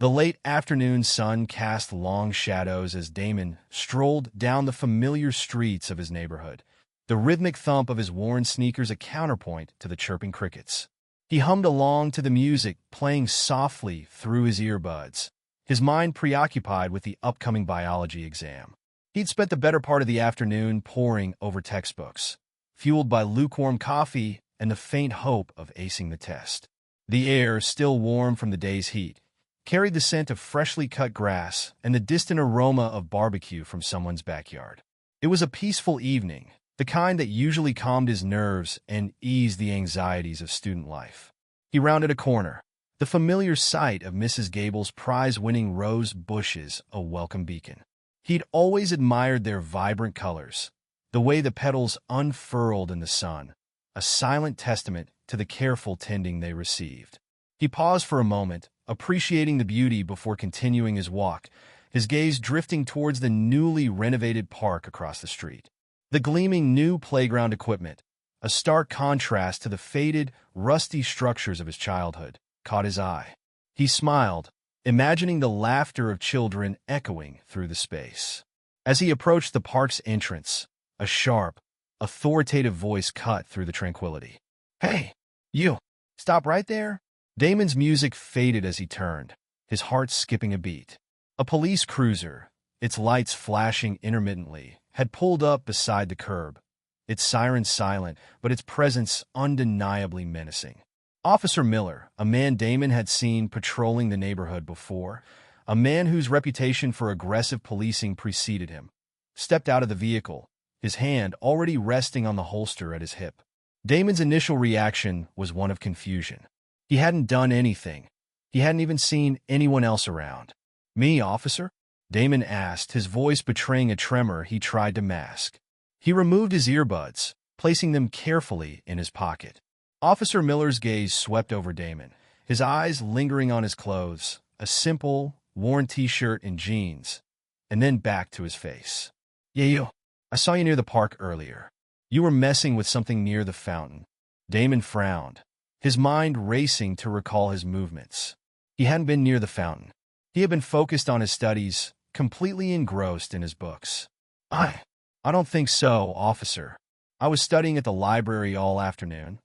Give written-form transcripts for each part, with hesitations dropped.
The late afternoon sun cast long shadows as Damon strolled down the familiar streets of his neighborhood, the rhythmic thump of his worn sneakers a counterpoint to the chirping crickets. He hummed along to the music playing softly through his earbuds, his mind preoccupied with the upcoming biology exam. He'd spent the better part of the afternoon poring over textbooks, fueled by lukewarm coffee and the faint hope of acing the test. The air, still warm from the day's heat, carried the scent of freshly cut grass and the distant aroma of barbecue from someone's backyard. It was a peaceful evening, the kind that usually calmed his nerves and eased the anxieties of student life. He rounded a corner, the familiar sight of Mrs. Gable's prize-winning rose bushes a welcome beacon. He'd always admired their vibrant colors, the way the petals unfurled in the sun, a silent testament to the careful tending they received. He paused for a moment, appreciating the beauty before continuing his walk, his gaze drifting towards the newly renovated park across the street. The gleaming new playground equipment, a stark contrast to the faded, rusty structures of his childhood, caught his eye. He smiled, imagining the laughter of children echoing through the space. As he approached the park's entrance, a sharp, authoritative voice cut through the tranquility. "Hey, you! Stop right there!" Damon's music faded as he turned, his heart skipping a beat. A police cruiser, its lights flashing intermittently, had pulled up beside the curb, its siren silent, but its presence undeniably menacing. Officer Miller, a man Damon had seen patrolling the neighborhood before, a man whose reputation for aggressive policing preceded him, stepped out of the vehicle, his hand already resting on the holster at his hip. Damon's initial reaction was one of confusion. He hadn't done anything. He hadn't even seen anyone else around. "Me, officer?" Damon asked, his voice betraying a tremor he tried to mask. He removed his earbuds, placing them carefully in his pocket. Officer Miller's gaze swept over Damon, his eyes lingering on his clothes, a simple, worn t-shirt and jeans, and then back to his face. "Yeah, you. I saw you near the park earlier. You were messing with something near the fountain." Damon frowned, his mind racing to recall his movements. He hadn't been near the fountain. He had been focused on his studies, completely engrossed in his books. I don't think so, officer. I was studying at the library all afternoon."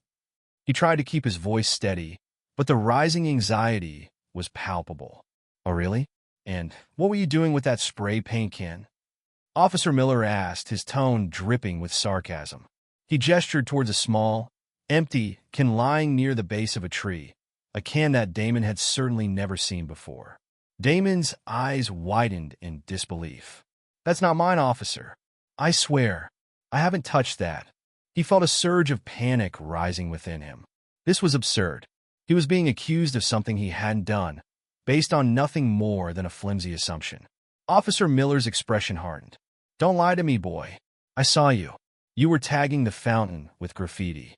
He tried to keep his voice steady, but the rising anxiety was palpable. "Oh, really? And what were you doing with that spray paint can?" Officer Miller asked, his tone dripping with sarcasm. He gestured towards a small, empty can lying near the base of a tree, a can that Damon had certainly never seen before. Damon's eyes widened in disbelief. "That's not mine, officer. I swear, I haven't touched that." He felt a surge of panic rising within him. This was absurd. He was being accused of something he hadn't done, based on nothing more than a flimsy assumption. Officer Miller's expression hardened. "Don't lie to me, boy. I saw you. You were tagging the fountain with graffiti."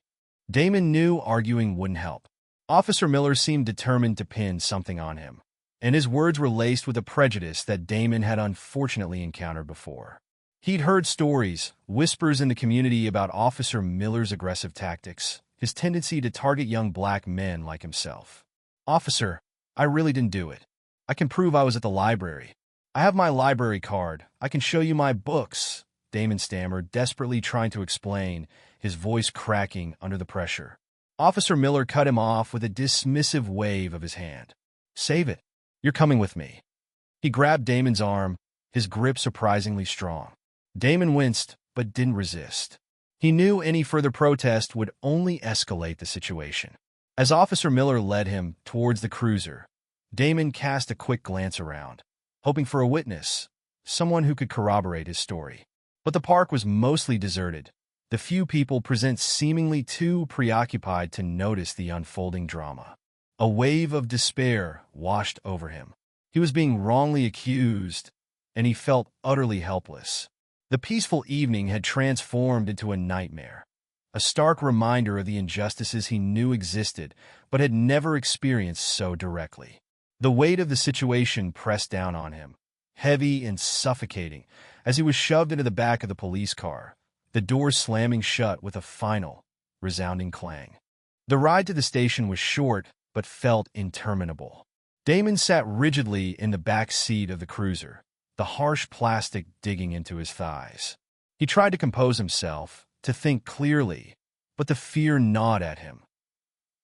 Damon knew arguing wouldn't help. Officer Miller seemed determined to pin something on him, and his words were laced with a prejudice that Damon had unfortunately encountered before. He'd heard stories, whispers in the community about Officer Miller's aggressive tactics, his tendency to target young black men like himself. "Officer, I really didn't do it. I can prove I was at the library. I have my library card. I can show you my books," Damon stammered, desperately trying to explain, his voice cracking under the pressure. Officer Miller cut him off with a dismissive wave of his hand. "Save it. You're coming with me." He grabbed Damon's arm, his grip surprisingly strong. Damon winced, but didn't resist. He knew any further protest would only escalate the situation. As Officer Miller led him towards the cruiser, Damon cast a quick glance around, hoping for a witness, someone who could corroborate his story. But the park was mostly deserted, the few people present seemingly too preoccupied to notice the unfolding drama. A wave of despair washed over him. He was being wrongly accused, and he felt utterly helpless. The peaceful evening had transformed into a nightmare, a stark reminder of the injustices he knew existed but had never experienced so directly. The weight of the situation pressed down on him, heavy and suffocating, as he was shoved into the back of the police car, the door slamming shut with a final, resounding clang. The ride to the station was short but felt interminable. Damon sat rigidly in the back seat of the cruiser, the harsh plastic digging into his thighs. He tried to compose himself, to think clearly, but the fear gnawed at him,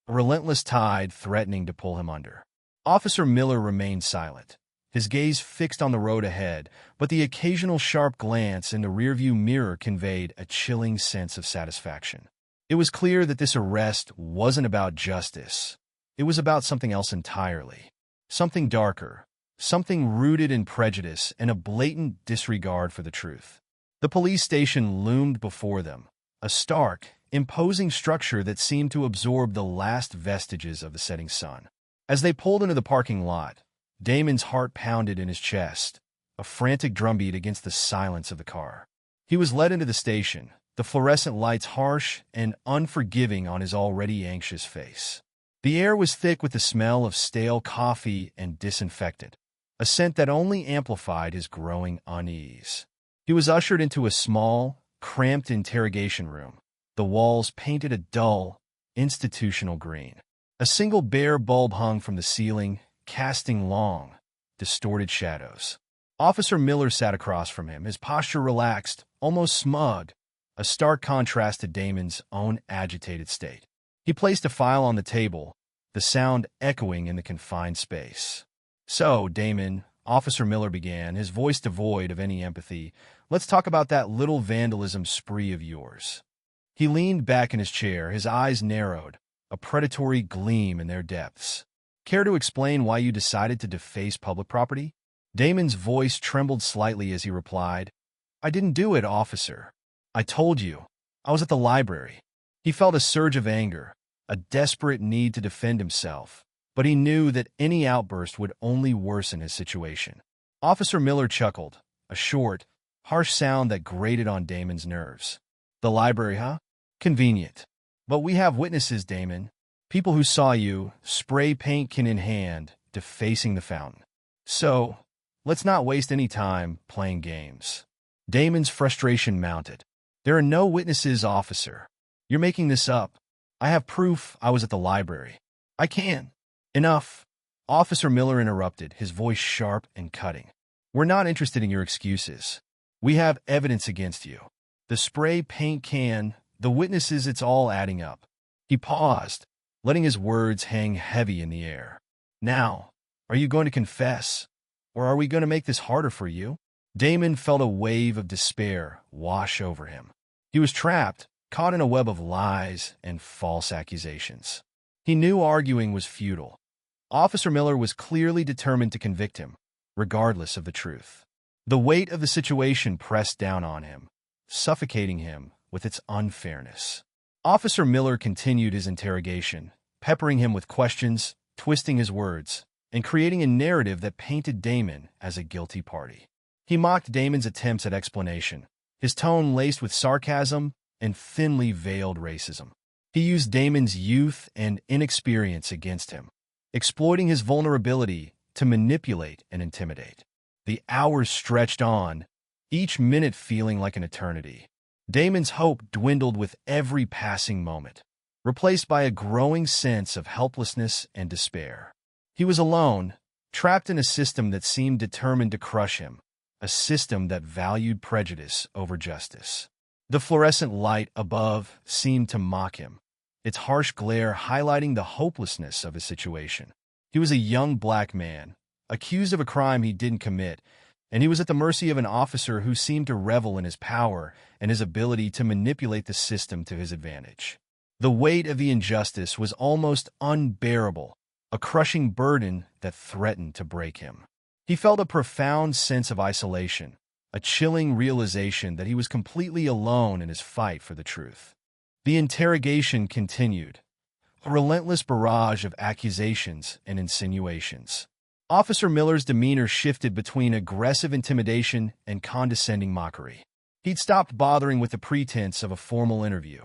a relentless tide threatening to pull him under. Officer Miller remained silent, his gaze fixed on the road ahead, but the occasional sharp glance in the rearview mirror conveyed a chilling sense of satisfaction. It was clear that this arrest wasn't about justice. It was about something else entirely. Something darker, something rooted in prejudice and a blatant disregard for the truth. The police station loomed before them, a stark, imposing structure that seemed to absorb the last vestiges of the setting sun. As they pulled into the parking lot, Damon's heart pounded in his chest, a frantic drumbeat against the silence of the car. He was led into the station, the fluorescent lights harsh and unforgiving on his already anxious face. The air was thick with the smell of stale coffee and disinfectant, a scent that only amplified his growing unease. He was ushered into a small, cramped interrogation room, the walls painted a dull, institutional green. A single bare bulb hung from the ceiling, casting long, distorted shadows. Officer Miller sat across from him, his posture relaxed, almost smug, a stark contrast to Damon's own agitated state. He placed a file on the table, the sound echoing in the confined space. "So, Damon," Officer Miller began, his voice devoid of any empathy, "let's talk about that little vandalism spree of yours." He leaned back in his chair, his eyes narrowed, a predatory gleam in their depths. "Care to explain why you decided to deface public property?" Damon's voice trembled slightly as he replied, "I didn't do it, officer. I told you. I was at the library." He felt a surge of anger, a desperate need to defend himself, but he knew that any outburst would only worsen his situation. Officer Miller chuckled, a short, harsh sound that grated on Damon's nerves. "The library, huh? Convenient. But we have witnesses, Damon. People who saw you, spray paint can in hand, defacing the fountain. So, let's not waste any time playing games." Damon's frustration mounted. "There are no witnesses, officer. You're making this up. I have proof I was at the library. I can't." "Enough." Officer Miller interrupted, his voice sharp and cutting. "We're not interested in your excuses. We have evidence against you. The spray paint can, the witnesses, it's all adding up." He paused, letting his words hang heavy in the air. "Now, are you going to confess? Or are we going to make this harder for you?" Damon felt a wave of despair wash over him. He was trapped, caught in a web of lies and false accusations. He knew arguing was futile. Officer Miller was clearly determined to convict him, regardless of the truth. The weight of the situation pressed down on him, suffocating him with its unfairness. Officer Miller continued his interrogation, peppering him with questions, twisting his words, and creating a narrative that painted Damon as a guilty party. He mocked Damon's attempts at explanation, his tone laced with sarcasm and thinly veiled racism. He used Damon's youth and inexperience against him, exploiting his vulnerability to manipulate and intimidate. The hours stretched on, each minute feeling like an eternity. Damon's hope dwindled with every passing moment, replaced by a growing sense of helplessness and despair. He was alone, trapped in a system that seemed determined to crush him, a system that valued prejudice over justice. The fluorescent light above seemed to mock him, its harsh glare highlighting the hopelessness of his situation. He was a young black man, accused of a crime he didn't commit, and he was at the mercy of an officer who seemed to revel in his power and his ability to manipulate the system to his advantage. The weight of the injustice was almost unbearable, a crushing burden that threatened to break him. He felt a profound sense of isolation, a chilling realization that he was completely alone in his fight for the truth. The interrogation continued, a relentless barrage of accusations and insinuations. Officer Miller's demeanor shifted between aggressive intimidation and condescending mockery. He'd stopped bothering with the pretense of a formal interview.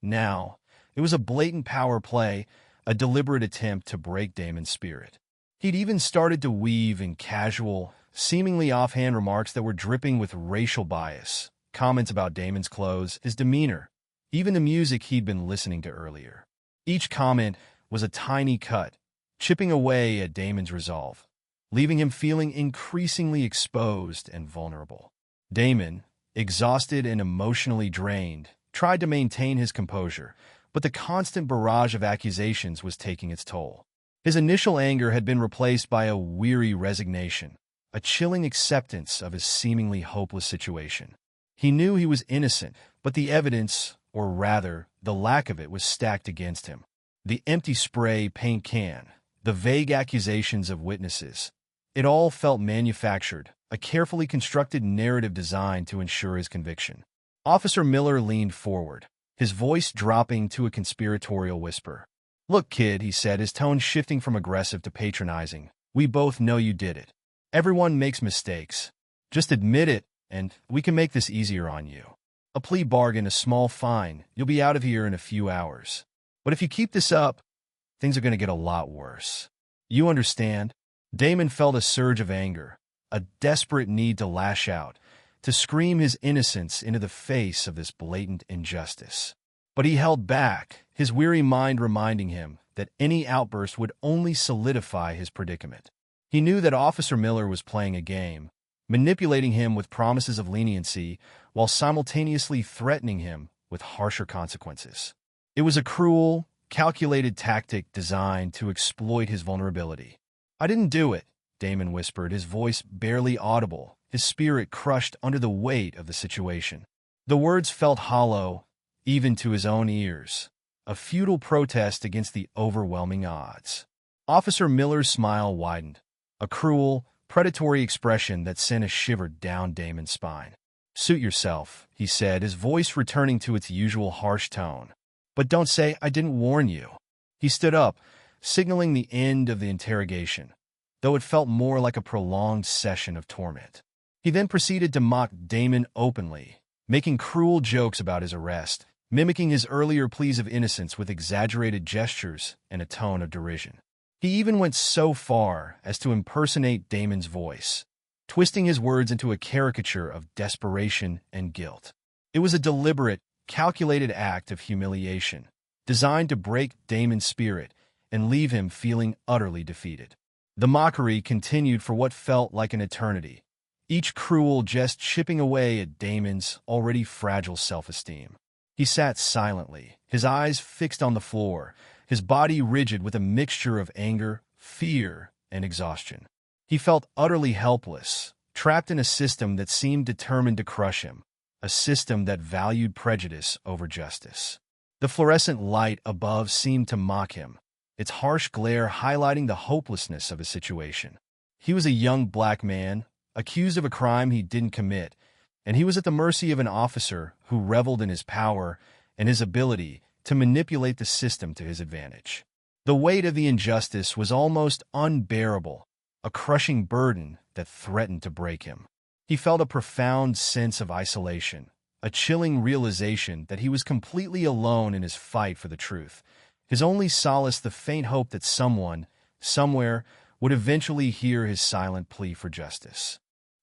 Now, it was a blatant power play, a deliberate attempt to break Damon's spirit. He'd even started to weave in casual, seemingly offhand remarks that were dripping with racial bias, comments about Damon's clothes, his demeanor, even the music he'd been listening to earlier. Each comment was a tiny cut, chipping away at Damon's resolve, leaving him feeling increasingly exposed and vulnerable. Damon, exhausted and emotionally drained, tried to maintain his composure, but the constant barrage of accusations was taking its toll. His initial anger had been replaced by a weary resignation, a chilling acceptance of his seemingly hopeless situation. He knew he was innocent, but the evidence, or rather, the lack of it, was stacked against him. The empty spray paint can, the vague accusations of witnesses. It all felt manufactured, a carefully constructed narrative designed to ensure his conviction. Officer Miller leaned forward, his voice dropping to a conspiratorial whisper. "Look, kid," he said, his tone shifting from aggressive to patronizing. "We both know you did it. Everyone makes mistakes. Just admit it, and we can make this easier on you. A plea bargain, a small fine, you'll be out of here in a few hours. But if you keep this up, things are going to get a lot worse. You understand?" Damon felt a surge of anger, a desperate need to lash out, to scream his innocence into the face of this blatant injustice. But he held back, his weary mind reminding him that any outburst would only solidify his predicament. He knew that Officer Miller was playing a game, manipulating him with promises of leniency while simultaneously threatening him with harsher consequences. It was a cruel, calculated tactic designed to exploit his vulnerability. "I didn't do it," Damon whispered, his voice barely audible, his spirit crushed under the weight of the situation. The words felt hollow, even to his own ears, a futile protest against the overwhelming odds. Officer Miller's smile widened, a cruel, predatory expression that sent a shiver down Damon's spine. "Suit yourself," he said, his voice returning to its usual harsh tone. "But don't say I didn't warn you." He stood up, signaling the end of the interrogation, though it felt more like a prolonged session of torment. He then proceeded to mock Damon openly, making cruel jokes about his arrest, mimicking his earlier pleas of innocence with exaggerated gestures and a tone of derision. He even went so far as to impersonate Damon's voice, twisting his words into a caricature of desperation and guilt. It was a deliberate, calculated act of humiliation, designed to break Damon's spirit and leave him feeling utterly defeated. The mockery continued for what felt like an eternity, each cruel jest chipping away at Damon's already fragile self-esteem. He sat silently, his eyes fixed on the floor, his body rigid with a mixture of anger, fear, and exhaustion. He felt utterly helpless, trapped in a system that seemed determined to crush him, a system that valued prejudice over justice. The fluorescent light above seemed to mock him, its harsh glare highlighting the hopelessness of his situation. He was a young black man, accused of a crime he didn't commit, and he was at the mercy of an officer who reveled in his power and his ability to manipulate the system to his advantage. The weight of the injustice was almost unbearable, a crushing burden that threatened to break him. He felt a profound sense of isolation, a chilling realization that he was completely alone in his fight for the truth, his only solace the faint hope that someone, somewhere, would eventually hear his silent plea for justice.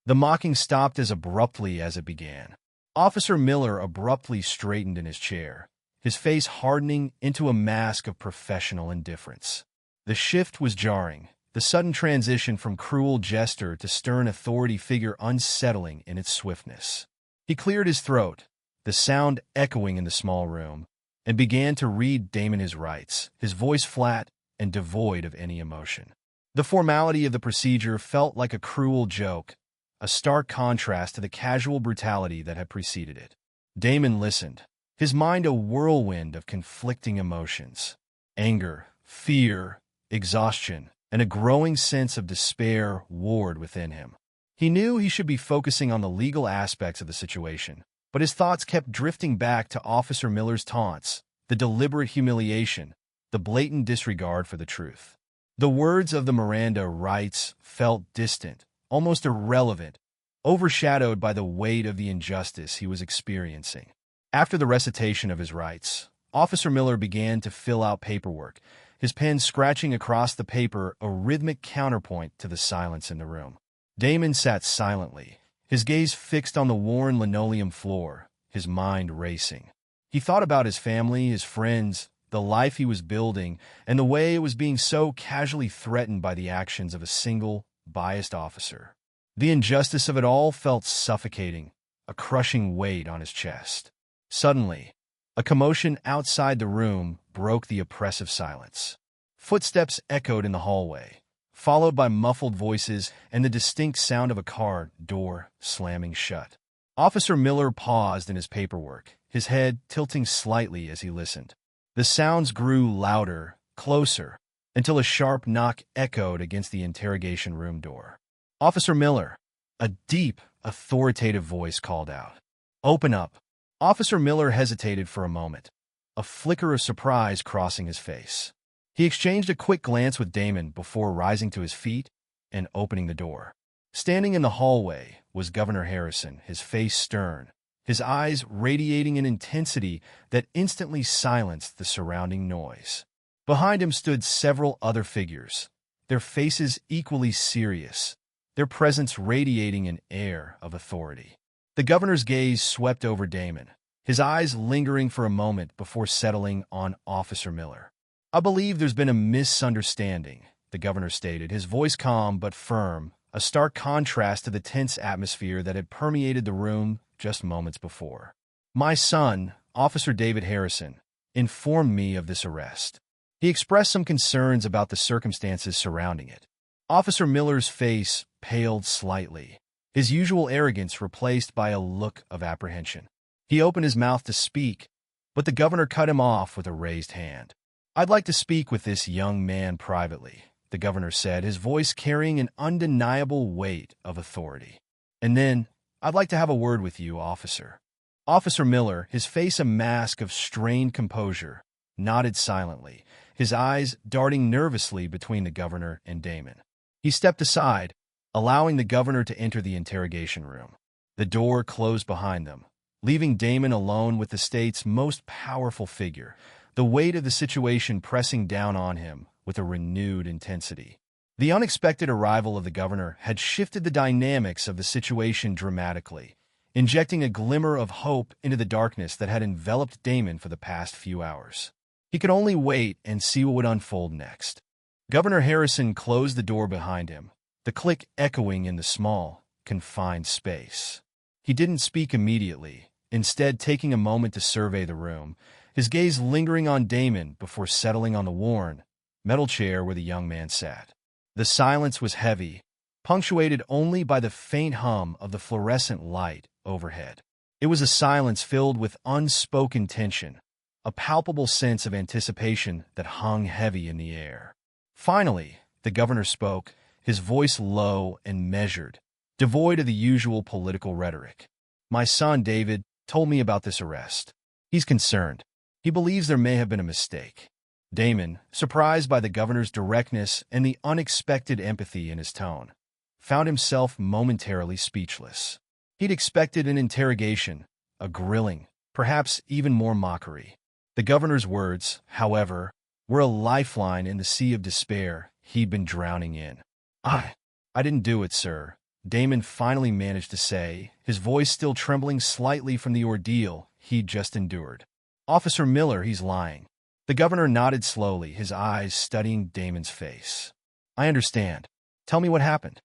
The mocking stopped as abruptly as it began. Officer Miller abruptly straightened in his chair, his face hardening into a mask of professional indifference. The shift was jarring, the sudden transition from cruel jester to stern authority figure unsettling in its swiftness. He cleared his throat, the sound echoing in the small room, and began to read Damon his rights, his voice flat and devoid of any emotion. The formality of the procedure felt like a cruel joke, a stark contrast to the casual brutality that had preceded it. Damon listened, his mind a whirlwind of conflicting emotions. Anger, fear, exhaustion, and a growing sense of despair warred within him. He knew he should be focusing on the legal aspects of the situation, but his thoughts kept drifting back to Officer Miller's taunts, the deliberate humiliation, the blatant disregard for the truth. The words of the Miranda rights felt distant, almost irrelevant, overshadowed by the weight of the injustice he was experiencing. After the recitation of his rights, Officer Miller began to fill out paperwork, his pen scratching across the paper a rhythmic counterpoint to the silence in the room. Damon sat silently, his gaze fixed on the worn linoleum floor, his mind racing. He thought about his family, his friends, the life he was building, and the way it was being so casually threatened by the actions of a single, biased officer. The injustice of it all felt suffocating, a crushing weight on his chest. Suddenly, a commotion outside the room broke the oppressive silence. Footsteps echoed in the hallway, followed by muffled voices and the distinct sound of a car door slamming shut. Officer Miller paused in his paperwork, his head tilting slightly as he listened. The sounds grew louder, closer, until a sharp knock echoed against the interrogation room door. "Officer Miller," a deep, authoritative voice called out. "Open up." Officer Miller hesitated for a moment, a flicker of surprise crossing his face. He exchanged a quick glance with Damon before rising to his feet and opening the door. Standing in the hallway was Governor Harrison, his face stern, his eyes radiating an intensity that instantly silenced the surrounding noise. Behind him stood several other figures, their faces equally serious, their presence radiating an air of authority. The governor's gaze swept over Damon, his eyes lingering for a moment before settling on Officer Miller. "I believe there's been a misunderstanding," the governor stated, his voice calm but firm, a stark contrast to the tense atmosphere that had permeated the room just moments before. "My son, Officer David Harrison, informed me of this arrest." He expressed some concerns about the circumstances surrounding it. Officer Miller's face paled slightly, his usual arrogance replaced by a look of apprehension. He opened his mouth to speak, but the governor cut him off with a raised hand. "I'd like to speak with this young man privately," the governor said, his voice carrying an undeniable weight of authority. "And then, I'd like to have a word with you, officer." Officer Miller, his face a mask of strained composure, nodded silently, his eyes darting nervously between the governor and Damon. He stepped aside, allowing the governor to enter the interrogation room. The door closed behind them, leaving Damon alone with the state's most powerful figure, the weight of the situation pressing down on him with a renewed intensity. The unexpected arrival of the governor had shifted the dynamics of the situation dramatically, injecting a glimmer of hope into the darkness that had enveloped Damon for the past few hours. He could only wait and see what would unfold next. Governor Harrison closed the door behind him, the click echoing in the small, confined space. He didn't speak immediately, instead taking a moment to survey the room, his gaze lingering on Damon before settling on the worn, metal chair where the young man sat. The silence was heavy, punctuated only by the faint hum of the fluorescent light overhead. It was a silence filled with unspoken tension, a palpable sense of anticipation that hung heavy in the air. Finally, the governor spoke, his voice low and measured, devoid of the usual political rhetoric. "My son, David, told me about this arrest. He's concerned. He believes there may have been a mistake." Damon, surprised by the governor's directness and the unexpected empathy in his tone, found himself momentarily speechless. He'd expected an interrogation, a grilling, perhaps even more mockery. The governor's words, however, were a lifeline in the sea of despair he'd been drowning in. I didn't do it, sir," Damon finally managed to say, his voice still trembling slightly from the ordeal he'd just endured. "Officer Miller, he's lying." The governor nodded slowly, his eyes studying Damon's face. "I understand. Tell me what happened."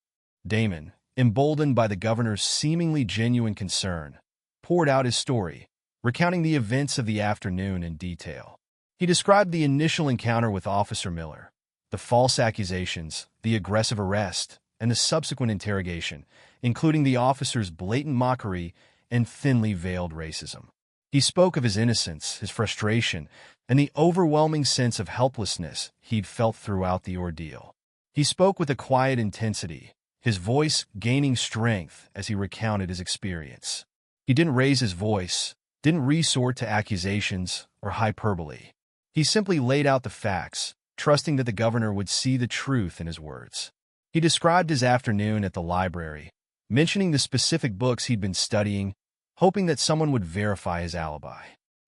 Damon, emboldened by the governor's seemingly genuine concern, poured out his story, recounting the events of the afternoon in detail. He described the initial encounter with Officer Miller, the false accusations, the aggressive arrest, and the subsequent interrogation, including the officer's blatant mockery and thinly veiled racism. He spoke of his innocence, his frustration, and the overwhelming sense of helplessness he'd felt throughout the ordeal. He spoke with a quiet intensity, his voice gaining strength as he recounted his experience. He didn't raise his voice, didn't resort to accusations or hyperbole. He simply laid out the facts, trusting that the governor would see the truth in his words. He described his afternoon at the library, mentioning the specific books he'd been studying, hoping that someone would verify his alibi.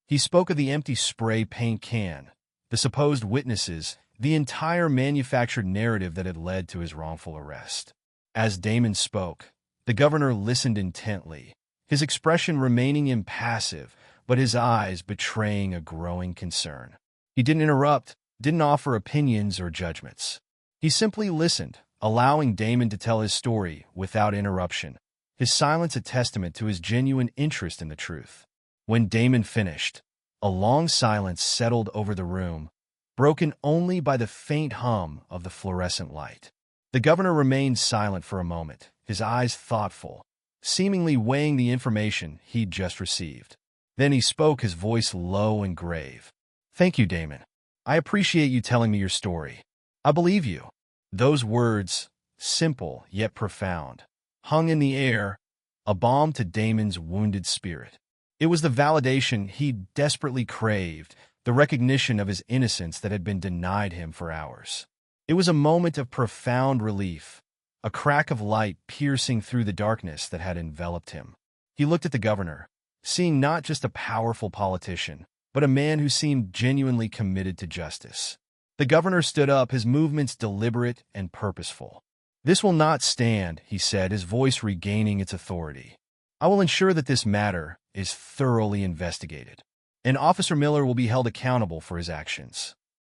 He spoke of the empty spray paint can, the supposed witnesses, the entire manufactured narrative that had led to his wrongful arrest. As Damon spoke, the governor listened intently, his expression remaining impassive, but his eyes betraying a growing concern. He didn't interrupt, didn't offer opinions or judgments. He simply listened, allowing Damon to tell his story without interruption, his silence a testament to his genuine interest in the truth. When Damon finished, a long silence settled over the room, broken only by the faint hum of the fluorescent light. The governor remained silent for a moment, his eyes thoughtful, seemingly weighing the information he'd just received. Then he spoke, his voice low and grave. "Thank you, Damon. I appreciate you telling me your story. I believe you." Those words, simple yet profound, hung in the air, a balm to Damon's wounded spirit. It was the validation he'd desperately craved, the recognition of his innocence that had been denied him for hours. It was a moment of profound relief, a crack of light piercing through the darkness that had enveloped him. He looked at the governor, seeing not just a powerful politician, but a man who seemed genuinely committed to justice. The governor stood up, his movements deliberate and purposeful. "This will not stand," he said, his voice regaining its authority. "I will ensure that this matter is thoroughly investigated, and Officer Miller will be held accountable for his actions."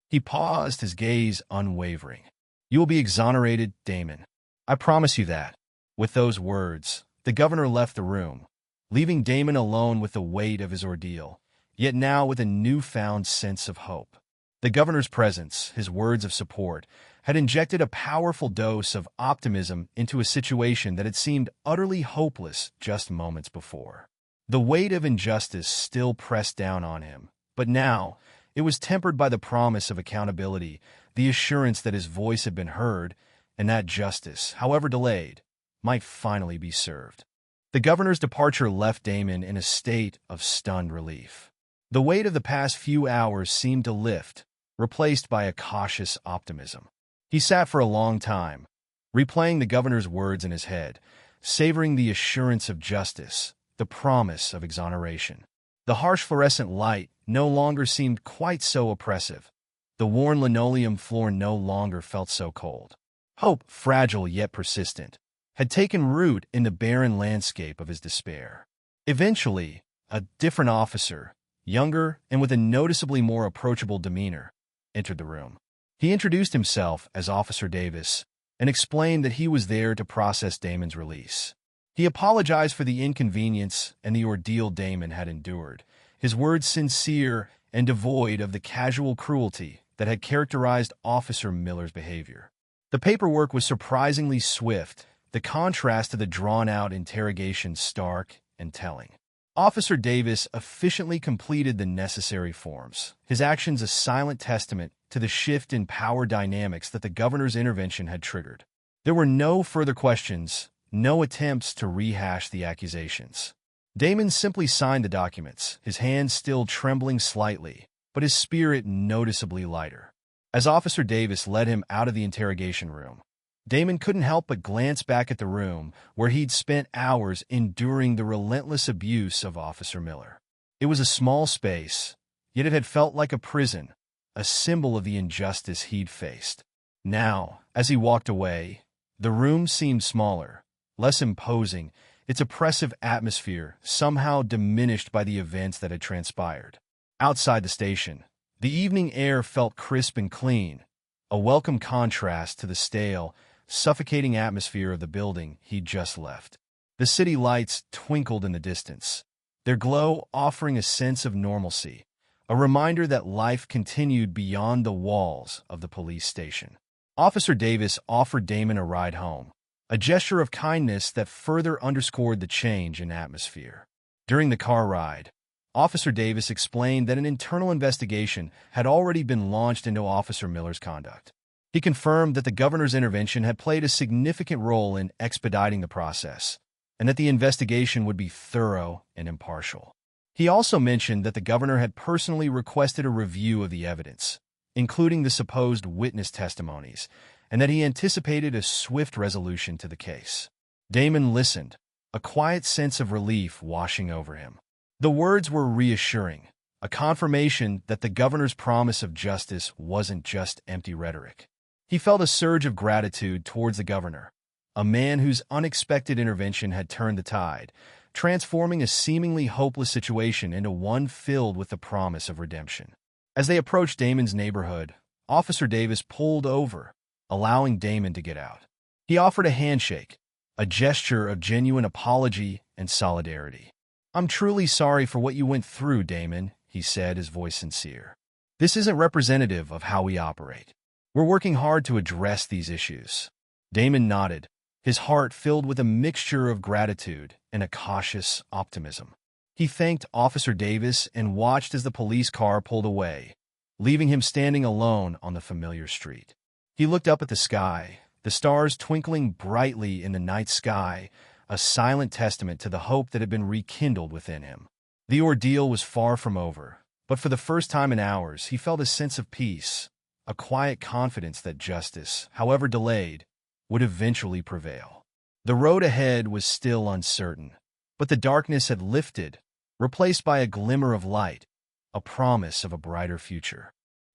He paused, his gaze unwavering. "You will be exonerated, Damon. I promise you that." With those words, the governor left the room, leaving Damon alone with the weight of his ordeal, yet now with a newfound sense of hope. The governor's presence, his words of support, had injected a powerful dose of optimism into a situation that had seemed utterly hopeless just moments before. The weight of injustice still pressed down on him, but now it was tempered by the promise of accountability, the assurance that his voice had been heard, and that justice, however delayed, might finally be served. The governor's departure left Damon in a state of stunned relief. The weight of the past few hours seemed to lift, replaced by a cautious optimism. He sat for a long time, replaying the governor's words in his head, savoring the assurance of justice, the promise of exoneration. The harsh fluorescent light no longer seemed quite so oppressive. The worn linoleum floor no longer felt so cold. Hope, fragile yet persistent, had taken root in the barren landscape of his despair. Eventually, a different officer, younger and with a noticeably more approachable demeanor, entered the room. He introduced himself as Officer Davis and explained that he was there to process Damon's release. He apologized for the inconvenience and the ordeal Damon had endured, his words sincere and devoid of the casual cruelty that had characterized Officer Miller's behavior. The paperwork was surprisingly swift, the contrast to the drawn-out interrogation stark and telling. Officer Davis efficiently completed the necessary forms, his actions a silent testament to the shift in power dynamics that the governor's intervention had triggered. There were no further questions, no attempts to rehash the accusations. Damon simply signed the documents, his hands still trembling slightly, but his spirit noticeably lighter. As Officer Davis led him out of the interrogation room, Damon couldn't help but glance back at the room where he'd spent hours enduring the relentless abuse of Officer Miller. It was a small space, yet it had felt like a prison, a symbol of the injustice he'd faced. Now, as he walked away, the room seemed smaller, less imposing, its oppressive atmosphere somehow diminished by the events that had transpired. Outside the station, the evening air felt crisp and clean, a welcome contrast to the stale, suffocating atmosphere of the building he'd just left. The city lights twinkled in the distance, their glow offering a sense of normalcy, a reminder that life continued beyond the walls of the police station. Officer Davis offered Damon a ride home, a gesture of kindness that further underscored the change in atmosphere. During the car ride, Officer Davis explained that an internal investigation had already been launched into Officer Miller's conduct. He confirmed that the governor's intervention had played a significant role in expediting the process, and that the investigation would be thorough and impartial. He also mentioned that the governor had personally requested a review of the evidence, including the supposed witness testimonies, and that he anticipated a swift resolution to the case. Damon listened, a quiet sense of relief washing over him. The words were reassuring, a confirmation that the governor's promise of justice wasn't just empty rhetoric. He felt a surge of gratitude towards the governor, a man whose unexpected intervention had turned the tide, transforming a seemingly hopeless situation into one filled with the promise of redemption. As they approached Damon's neighborhood, Officer Davis pulled over, allowing Damon to get out. He offered a handshake, a gesture of genuine apology and solidarity. "I'm truly sorry for what you went through, Damon," he said, his voice sincere. "This isn't representative of how we operate. We're working hard to address these issues." Damon nodded, his heart filled with a mixture of gratitude and a cautious optimism. He thanked Officer Davis and watched as the police car pulled away, leaving him standing alone on the familiar street. He looked up at the sky, the stars twinkling brightly in the night sky, a silent testament to the hope that had been rekindled within him. The ordeal was far from over, but for the first time in hours he felt a sense of peace, a quiet confidence that justice, however delayed, would eventually prevail. The road ahead was still uncertain, but the darkness had lifted, replaced by a glimmer of light, a promise of a brighter future.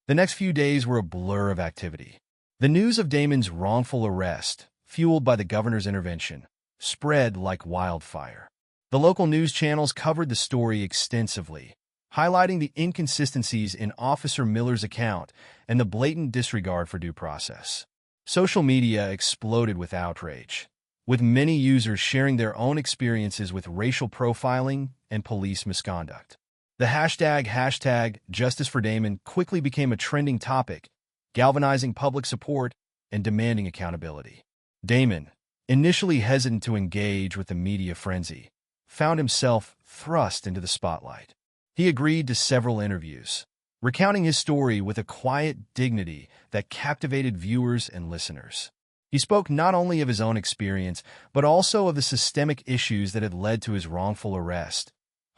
The next few days were a blur of activity. The news of Damon's wrongful arrest, fueled by the governor's intervention, spread like wildfire. The local news channels covered the story extensively, highlighting the inconsistencies in Officer Miller's account and the blatant disregard for due process. Social media exploded with outrage, with many users sharing their own experiences with racial profiling and police misconduct. The hashtag Justice for Damon quickly became a trending topic, galvanizing public support and demanding accountability. Damon, initially hesitant to engage with the media frenzy, found himself thrust into the spotlight. He agreed to several interviews, recounting his story with a quiet dignity that captivated viewers and listeners. He spoke not only of his own experience, but also of the systemic issues that had led to his wrongful arrest,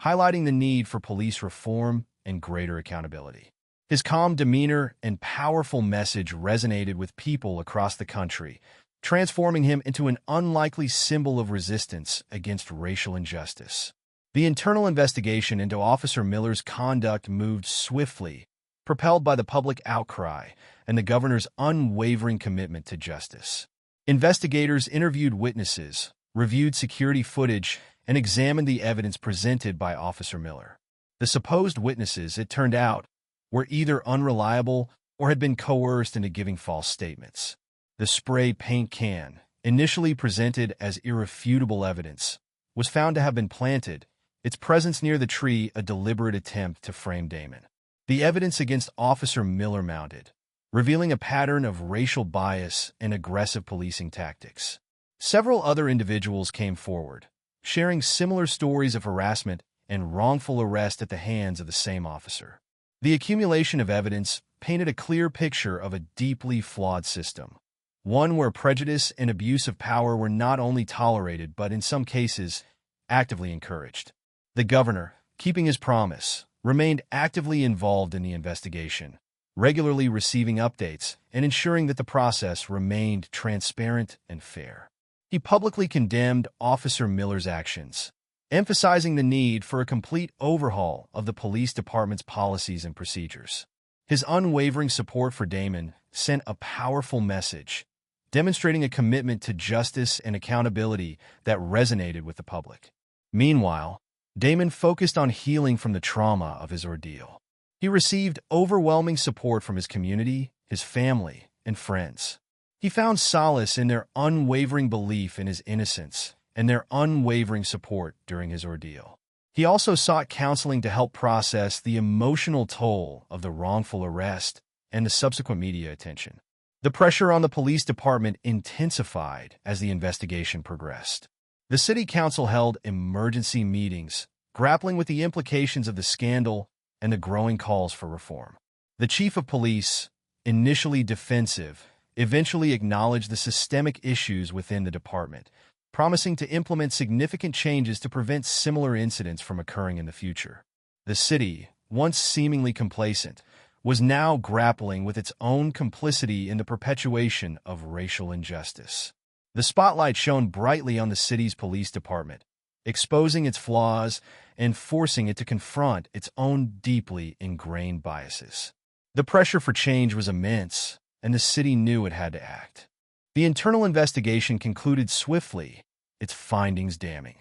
highlighting the need for police reform and greater accountability. His calm demeanor and powerful message resonated with people across the country, transforming him into an unlikely symbol of resistance against racial injustice. The internal investigation into Officer Miller's conduct moved swiftly, propelled by the public outcry and the governor's unwavering commitment to justice. Investigators interviewed witnesses, reviewed security footage, and examined the evidence presented by Officer Miller. The supposed witnesses, it turned out, were either unreliable or had been coerced into giving false statements. The spray paint can, initially presented as irrefutable evidence, was found to have been planted, its presence near the tree a deliberate attempt to frame Damon. The evidence against Officer Miller mounted, revealing a pattern of racial bias and aggressive policing tactics. Several other individuals came forward, sharing similar stories of harassment and wrongful arrest at the hands of the same officer. The accumulation of evidence painted a clear picture of a deeply flawed system, one where prejudice and abuse of power were not only tolerated but, in some cases, actively encouraged. The governor, keeping his promise, remained actively involved in the investigation, regularly receiving updates and ensuring that the process remained transparent and fair. He publicly condemned Officer Miller's actions, emphasizing the need for a complete overhaul of the police department's policies and procedures. His unwavering support for Damon sent a powerful message, demonstrating a commitment to justice and accountability that resonated with the public. Meanwhile, Damon focused on healing from the trauma of his ordeal. He received overwhelming support from his community, his family, and friends. He found solace in their unwavering belief in his innocence and their unwavering support during his ordeal. He also sought counseling to help process the emotional toll of the wrongful arrest and the subsequent media attention. The pressure on the police department intensified as the investigation progressed. The city council held emergency meetings, grappling with the implications of the scandal and the growing calls for reform. The chief of police, initially defensive, eventually acknowledged the systemic issues within the department, promising to implement significant changes to prevent similar incidents from occurring in the future. The city, once seemingly complacent, was now grappling with its own complicity in the perpetuation of racial injustice. The spotlight shone brightly on the city's police department, exposing its flaws and forcing it to confront its own deeply ingrained biases. The pressure for change was immense, and the city knew it had to act. The internal investigation concluded swiftly, its findings damning.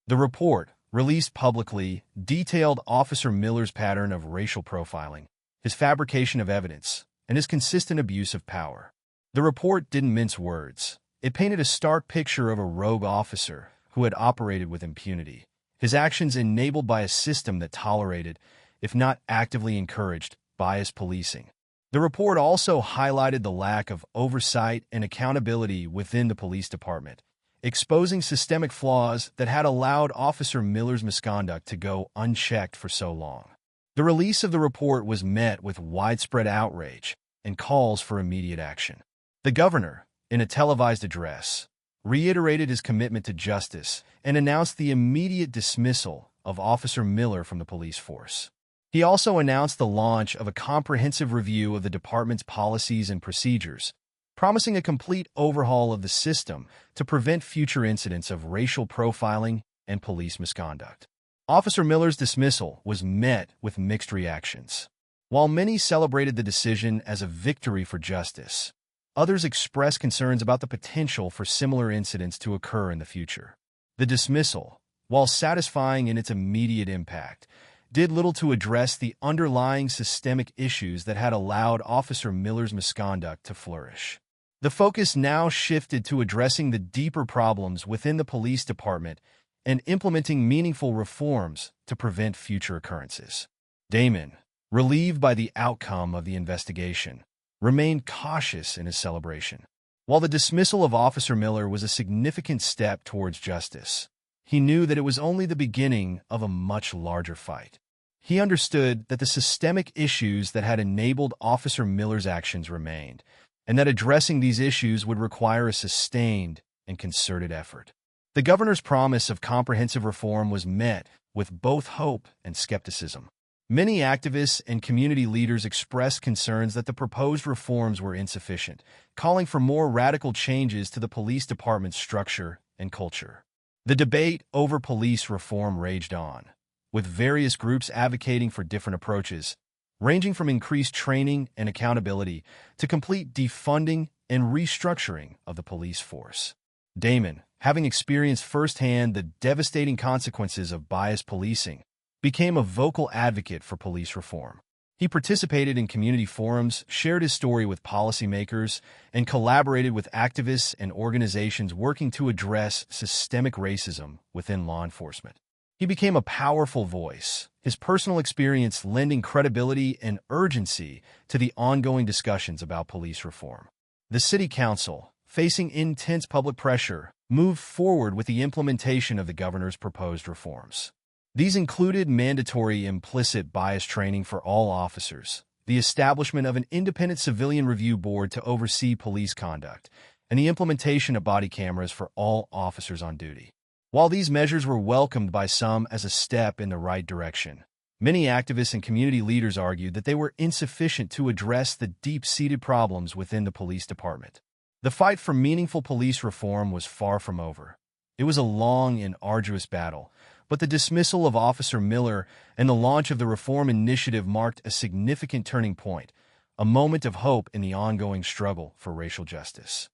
The report, released publicly, detailed Officer Miller's pattern of racial profiling, his fabrication of evidence, and his consistent abuse of power. The report didn't mince words. It painted a stark picture of a rogue officer who had operated with impunity, his actions enabled by a system that tolerated, if not actively encouraged, biased policing. The report also highlighted the lack of oversight and accountability within the police department, exposing systemic flaws that had allowed Officer Miller's misconduct to go unchecked for so long. The release of the report was met with widespread outrage and calls for immediate action. The governor, in a televised address, reiterated his commitment to justice and announced the immediate dismissal of Officer Miller from the police force. He also announced the launch of a comprehensive review of the department's policies and procedures, promising a complete overhaul of the system to prevent future incidents of racial profiling and police misconduct. Officer Miller's dismissal was met with mixed reactions. While many celebrated the decision as a victory for justice, others expressed concerns about the potential for similar incidents to occur in the future. The dismissal, while satisfying in its immediate impact, did little to address the underlying systemic issues that had allowed Officer Miller's misconduct to flourish. The focus now shifted to addressing the deeper problems within the police department and implementing meaningful reforms to prevent future occurrences. Damon, relieved by the outcome of the investigation, remained cautious in his celebration. While the dismissal of Officer Miller was a significant step towards justice, he knew that it was only the beginning of a much larger fight. He understood that the systemic issues that had enabled Officer Miller's actions remained, and that addressing these issues would require a sustained and concerted effort. The governor's promise of comprehensive reform was met with both hope and skepticism. Many activists and community leaders expressed concerns that the proposed reforms were insufficient, calling for more radical changes to the police department's structure and culture. The debate over police reform raged on, with various groups advocating for different approaches, ranging from increased training and accountability to complete defunding and restructuring of the police force. Damon, having experienced firsthand the devastating consequences of biased policing, became a vocal advocate for police reform. He participated in community forums, shared his story with policymakers, and collaborated with activists and organizations working to address systemic racism within law enforcement. He became a powerful voice, his personal experience lending credibility and urgency to the ongoing discussions about police reform. The City Council, facing intense public pressure, moved forward with the implementation of the governor's proposed reforms. These included mandatory implicit bias training for all officers, the establishment of an independent civilian review board to oversee police conduct, and the implementation of body cameras for all officers on duty. While these measures were welcomed by some as a step in the right direction, many activists and community leaders argued that they were insufficient to address the deep-seated problems within the police department. The fight for meaningful police reform was far from over. It was a long and arduous battle, but the dismissal of Officer Miller and the launch of the Reform Initiative marked a significant turning point, a moment of hope in the ongoing struggle for racial justice.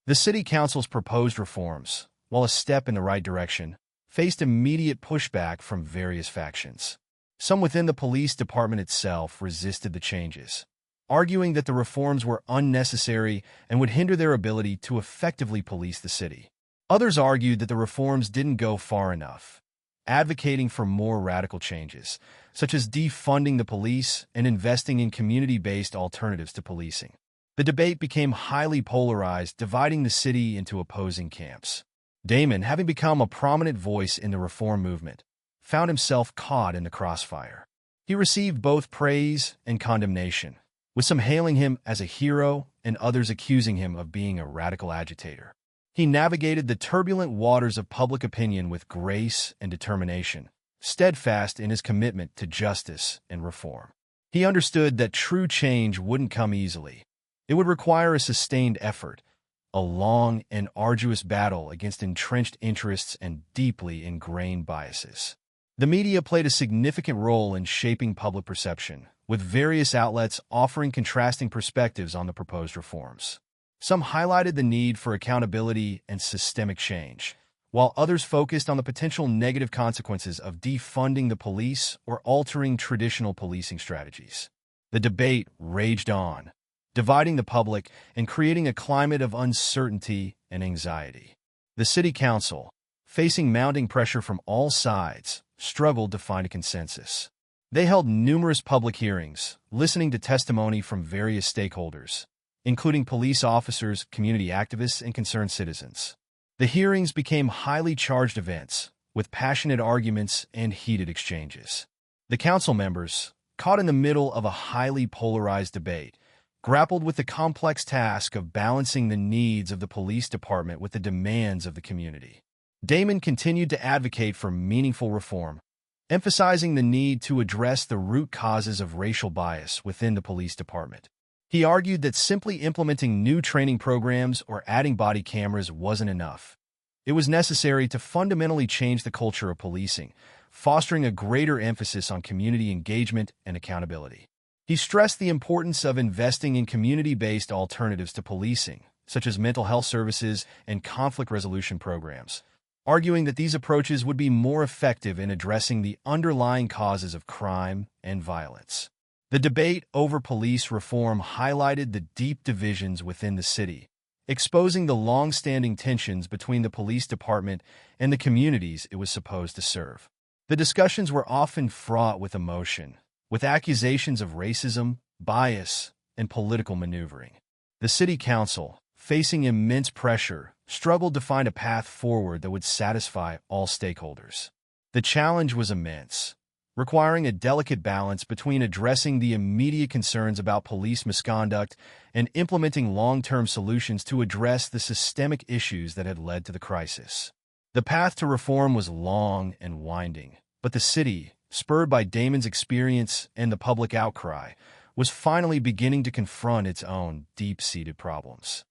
The City Council's proposed reforms, while a step in the right direction, faced immediate pushback from various factions. Some within the police department itself resisted the changes, arguing that the reforms were unnecessary and would hinder their ability to effectively police the city. Others argued that the reforms didn't go far enough, advocating for more radical changes, such as defunding the police and investing in community-based alternatives to policing. The debate became highly polarized, dividing the city into opposing camps. Damon, having become a prominent voice in the reform movement, found himself caught in the crossfire. He received both praise and condemnation, with some hailing him as a hero and others accusing him of being a radical agitator. He navigated the turbulent waters of public opinion with grace and determination, steadfast in his commitment to justice and reform. He understood that true change wouldn't come easily. It would require a sustained effort, a long and arduous battle against entrenched interests and deeply ingrained biases. The media played a significant role in shaping public perception, with various outlets offering contrasting perspectives on the proposed reforms. Some highlighted the need for accountability and systemic change, while others focused on the potential negative consequences of defunding the police or altering traditional policing strategies. The debate raged on, dividing the public and creating a climate of uncertainty and anxiety. The city council, facing mounting pressure from all sides, struggled to find a consensus. They held numerous public hearings, listening to testimony from various stakeholders, including police officers, community activists, and concerned citizens. The hearings became highly charged events, with passionate arguments and heated exchanges. The council members, caught in the middle of a highly polarized debate, grappled with the complex task of balancing the needs of the police department with the demands of the community. Damon continued to advocate for meaningful reform, emphasizing the need to address the root causes of racial bias within the police department. He argued that simply implementing new training programs or adding body cameras wasn't enough. It was necessary to fundamentally change the culture of policing, fostering a greater emphasis on community engagement and accountability. He stressed the importance of investing in community-based alternatives to policing, such as mental health services and conflict resolution programs, arguing that these approaches would be more effective in addressing the underlying causes of crime and violence. The debate over police reform highlighted the deep divisions within the city, exposing the long-standing tensions between the police department and the communities it was supposed to serve. The discussions were often fraught with emotion, with accusations of racism, bias, and political maneuvering. The city council, facing immense pressure, struggled to find a path forward that would satisfy all stakeholders. The challenge was immense, requiring a delicate balance between addressing the immediate concerns about police misconduct and implementing long-term solutions to address the systemic issues that had led to the crisis. The path to reform was long and winding, but the city, spurred by Damon's experience and the public outcry, was finally beginning to confront its own deep-seated problems.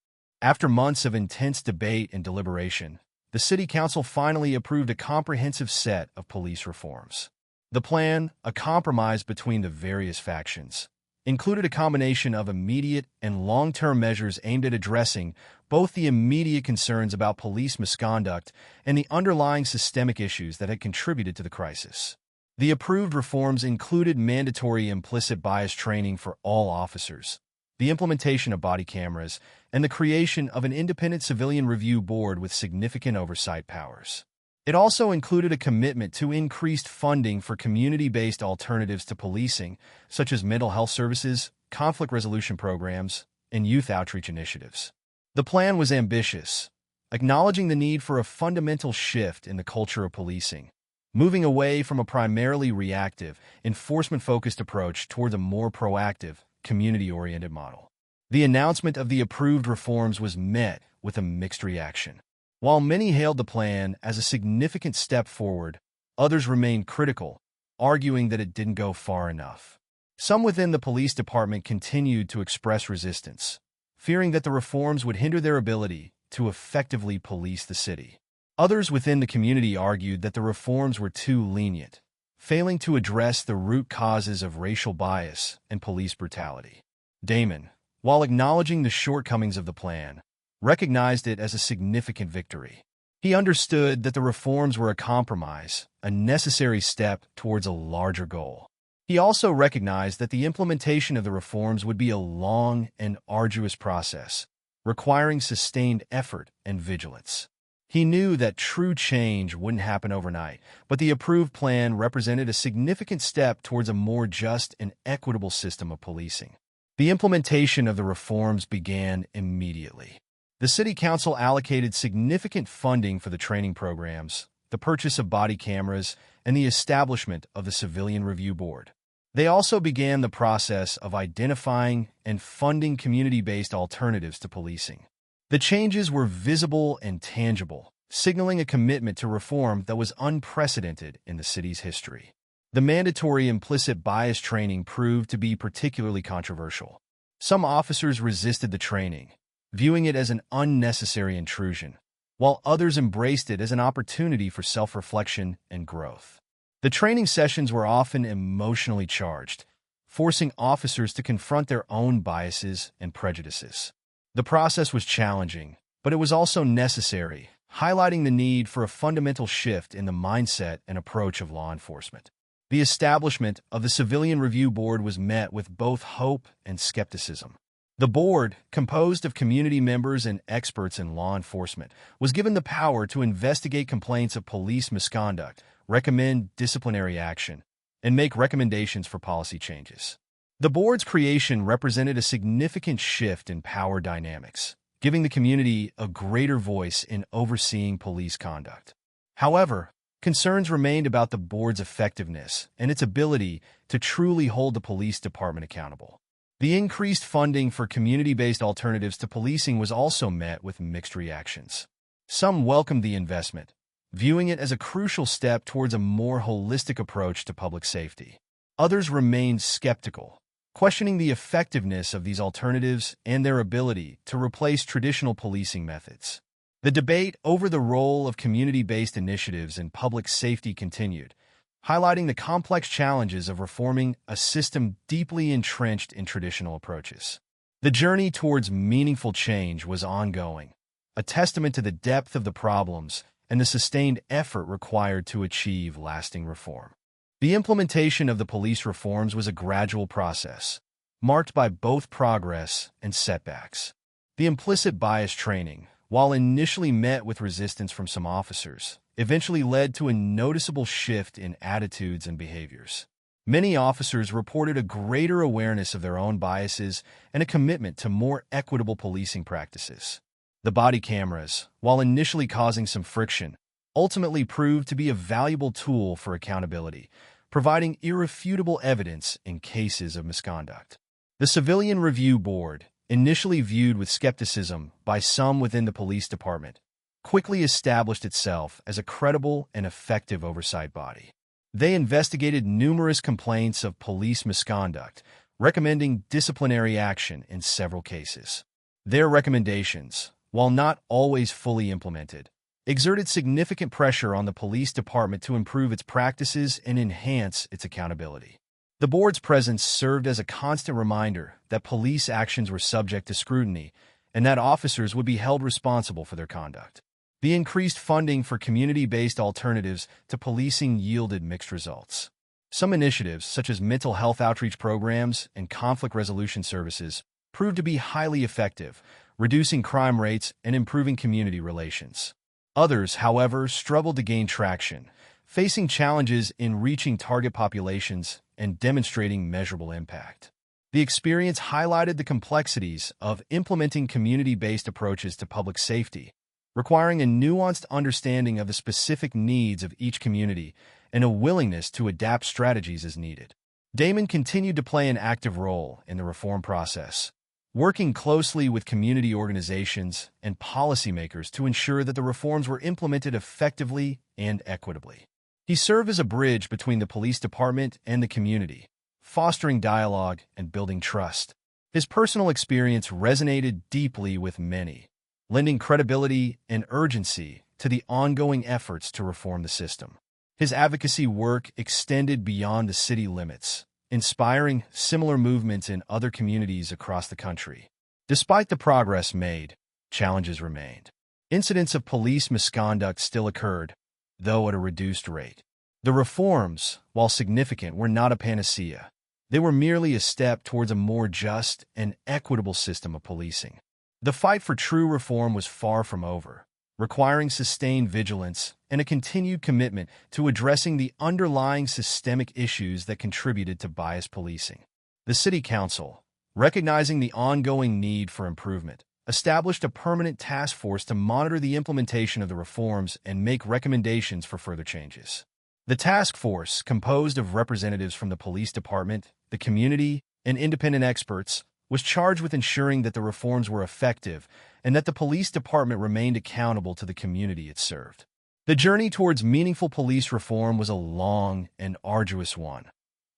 After months of intense debate and deliberation, the city council finally approved a comprehensive set of police reforms. The plan, a compromise between the various factions, included a combination of immediate and long-term measures aimed at addressing both the immediate concerns about police misconduct and the underlying systemic issues that had contributed to the crisis. The approved reforms included mandatory implicit bias training for all officers, the implementation of body cameras, and the creation of an independent civilian review board with significant oversight powers. It also included a commitment to increased funding for community-based alternatives to policing, such as mental health services, conflict resolution programs, and youth outreach initiatives. The plan was ambitious, acknowledging the need for a fundamental shift in the culture of policing, moving away from a primarily reactive, enforcement-focused approach toward a more proactive, community-oriented model. The announcement of the approved reforms was met with a mixed reaction. While many hailed the plan as a significant step forward, others remained critical, arguing that it didn't go far enough. Some within the police department continued to express resistance, fearing that the reforms would hinder their ability to effectively police the city. Others within the community argued that the reforms were too lenient, failing to address the root causes of racial bias and police brutality. Damon, while acknowledging the shortcomings of the plan, recognized it as a significant victory. He understood that the reforms were a compromise, a necessary step towards a larger goal. He also recognized that the implementation of the reforms would be a long and arduous process, requiring sustained effort and vigilance. He knew that true change wouldn't happen overnight, but the approved plan represented a significant step towards a more just and equitable system of policing. The implementation of the reforms began immediately. The city council allocated significant funding for the training programs, the purchase of body cameras, and the establishment of the Civilian Review Board. They also began the process of identifying and funding community-based alternatives to policing. The changes were visible and tangible, signaling a commitment to reform that was unprecedented in the city's history. The mandatory implicit bias training proved to be particularly controversial. Some officers resisted the training, viewing it as an unnecessary intrusion, while others embraced it as an opportunity for self-reflection and growth. The training sessions were often emotionally charged, forcing officers to confront their own biases and prejudices. The process was challenging, but it was also necessary, highlighting the need for a fundamental shift in the mindset and approach of law enforcement. The establishment of the Civilian Review Board was met with both hope and skepticism. The board, composed of community members and experts in law enforcement, was given the power to investigate complaints of police misconduct, recommend disciplinary action, and make recommendations for policy changes. The board's creation represented a significant shift in power dynamics, giving the community a greater voice in overseeing police conduct. However, concerns remained about the board's effectiveness and its ability to truly hold the police department accountable. The increased funding for community-based alternatives to policing was also met with mixed reactions. Some welcomed the investment, viewing it as a crucial step towards a more holistic approach to public safety. Others remained skeptical, questioning the effectiveness of these alternatives and their ability to replace traditional policing methods. The debate over the role of community-based initiatives in public safety continued, highlighting the complex challenges of reforming a system deeply entrenched in traditional approaches. The journey towards meaningful change was ongoing, a testament to the depth of the problems and the sustained effort required to achieve lasting reform. The implementation of the police reforms was a gradual process, marked by both progress and setbacks. The implicit bias training, while initially met with resistance from some officers, eventually led to a noticeable shift in attitudes and behaviors. Many officers reported a greater awareness of their own biases and a commitment to more equitable policing practices. The body cameras, while initially causing some friction, ultimately proved to be a valuable tool for accountability, providing irrefutable evidence in cases of misconduct. The Civilian Review Board, initially viewed with skepticism by some within the police department, quickly established itself as a credible and effective oversight body. They investigated numerous complaints of police misconduct, recommending disciplinary action in several cases. Their recommendations, while not always fully implemented, exerted significant pressure on the police department to improve its practices and enhance its accountability. The board's presence served as a constant reminder that police actions were subject to scrutiny and that officers would be held responsible for their conduct. The increased funding for community-based alternatives to policing yielded mixed results. Some initiatives, such as mental health outreach programs and conflict resolution services, proved to be highly effective, reducing crime rates and improving community relations. Others, however, struggled to gain traction, facing challenges in reaching target populations and demonstrating measurable impact. The experience highlighted the complexities of implementing community-based approaches to public safety, requiring a nuanced understanding of the specific needs of each community and a willingness to adapt strategies as needed. Damon continued to play an active role in the reform process, working closely with community organizations and policymakers to ensure that the reforms were implemented effectively and equitably. He served as a bridge between the police department and the community, fostering dialogue and building trust. His personal experience resonated deeply with many, lending credibility and urgency to the ongoing efforts to reform the system. His advocacy work extended beyond the city limits, inspiring similar movements in other communities across the country. Despite the progress made, challenges remained. Incidents of police misconduct still occurred, though at a reduced rate. The reforms, while significant, were not a panacea. They were merely a step towards a more just and equitable system of policing. The fight for true reform was far from over, requiring sustained vigilance and a continued commitment to addressing the underlying systemic issues that contributed to biased policing. The City Council, recognizing the ongoing need for improvement, established a permanent task force to monitor the implementation of the reforms and make recommendations for further changes. The task force, composed of representatives from the police department, the community, and independent experts, was charged with ensuring that the reforms were effective and that the police department remained accountable to the community it served. The journey towards meaningful police reform was a long and arduous one,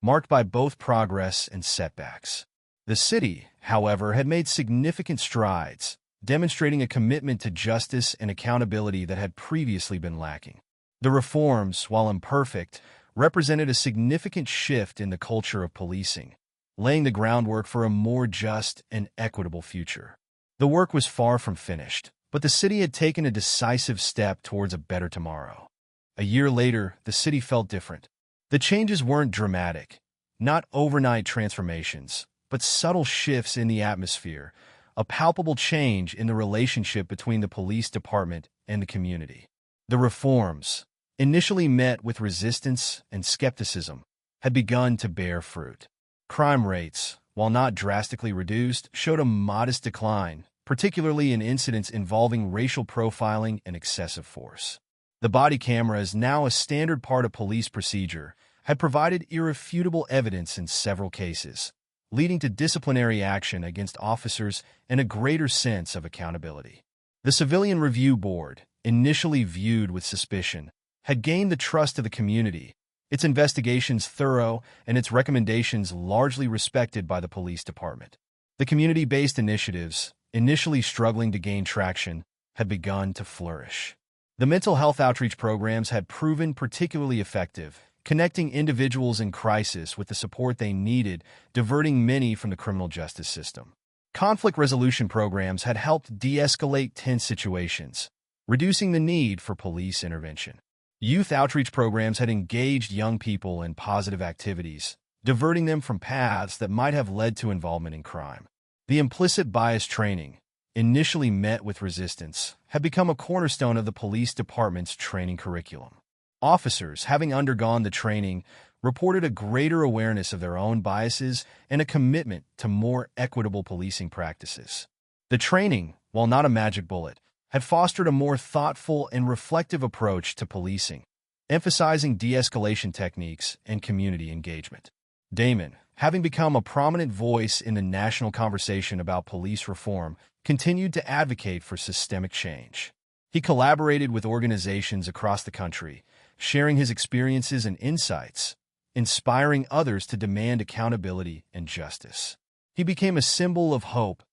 marked by both progress and setbacks. The city, however, had made significant strides, demonstrating a commitment to justice and accountability that had previously been lacking. The reforms, while imperfect, represented a significant shift in the culture of policing, laying the groundwork for a more just and equitable future. The work was far from finished, but the city had taken a decisive step towards a better tomorrow. A year later, the city felt different. The changes weren't dramatic, not overnight transformations, but subtle shifts in the atmosphere, a palpable change in the relationship between the police department and the community. The reforms, initially met with resistance and skepticism, had begun to bear fruit. Crime rates, while not drastically reduced, showed a modest decline, particularly in incidents involving racial profiling and excessive force. The body camera, is now a standard part of police procedure, had provided irrefutable evidence in several cases, leading to disciplinary action against officers and a greater sense of accountability. The Civilian Review Board, initially viewed with suspicion, had gained the trust of the community, its investigations thorough and its recommendations largely respected by the police department. The community-based initiatives, initially struggling to gain traction, had begun to flourish. The mental health outreach programs had proven particularly effective, connecting individuals in crisis with the support they needed, diverting many from the criminal justice system. Conflict resolution programs had helped de-escalate tense situations, reducing the need for police intervention. Youth outreach programs had engaged young people in positive activities, diverting them from paths that might have led to involvement in crime. The implicit bias training, initially met with resistance, had become a cornerstone of the police department's training curriculum. Officers, having undergone the training, reported a greater awareness of their own biases and a commitment to more equitable policing practices. The training, while not a magic bullet, had fostered a more thoughtful and reflective approach to policing, emphasizing de-escalation techniques and community engagement. Damon, having become a prominent voice in the national conversation about police reform, continued to advocate for systemic change. He collaborated with organizations across the country, sharing his experiences and insights, inspiring others to demand accountability and justice. He became a symbol of hope,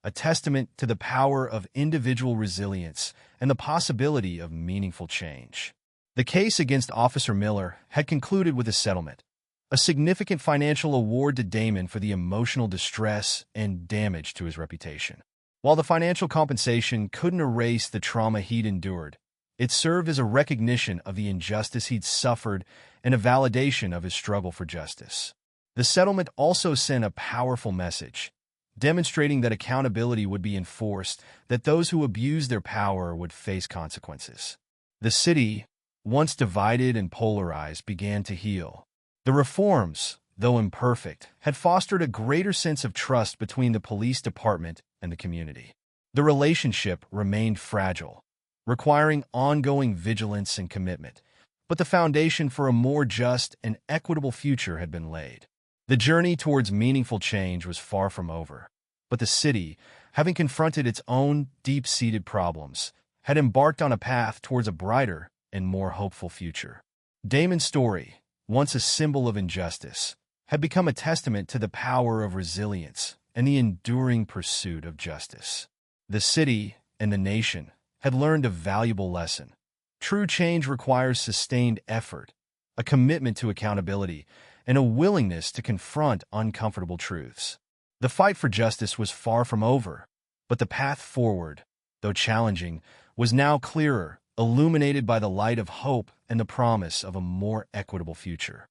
a testament to the power of individual resilience and the possibility of meaningful change. The case against Officer Miller had concluded with a settlement, a significant financial award to Damon for the emotional distress and damage to his reputation. While the financial compensation couldn't erase the trauma he'd endured, it served as a recognition of the injustice he'd suffered and a validation of his struggle for justice. The settlement also sent a powerful message, demonstrating that accountability would be enforced, that those who abused their power would face consequences. The city, once divided and polarized, began to heal. The reforms, though imperfect, had fostered a greater sense of trust between the police department and the community. The relationship remained fragile, requiring ongoing vigilance and commitment, but the foundation for a more just and equitable future had been laid. The journey towards meaningful change was far from over, but the city, having confronted its own deep-seated problems, had embarked on a path towards a brighter and more hopeful future. Damon's story, once a symbol of injustice, had become a testament to the power of resilience and the enduring pursuit of justice. The city and the nation had learned a valuable lesson. True change requires sustained effort, a commitment to accountability, and a willingness to confront uncomfortable truths. The fight for justice was far from over, but the path forward, though challenging, was now clearer, illuminated by the light of hope and the promise of a more equitable future.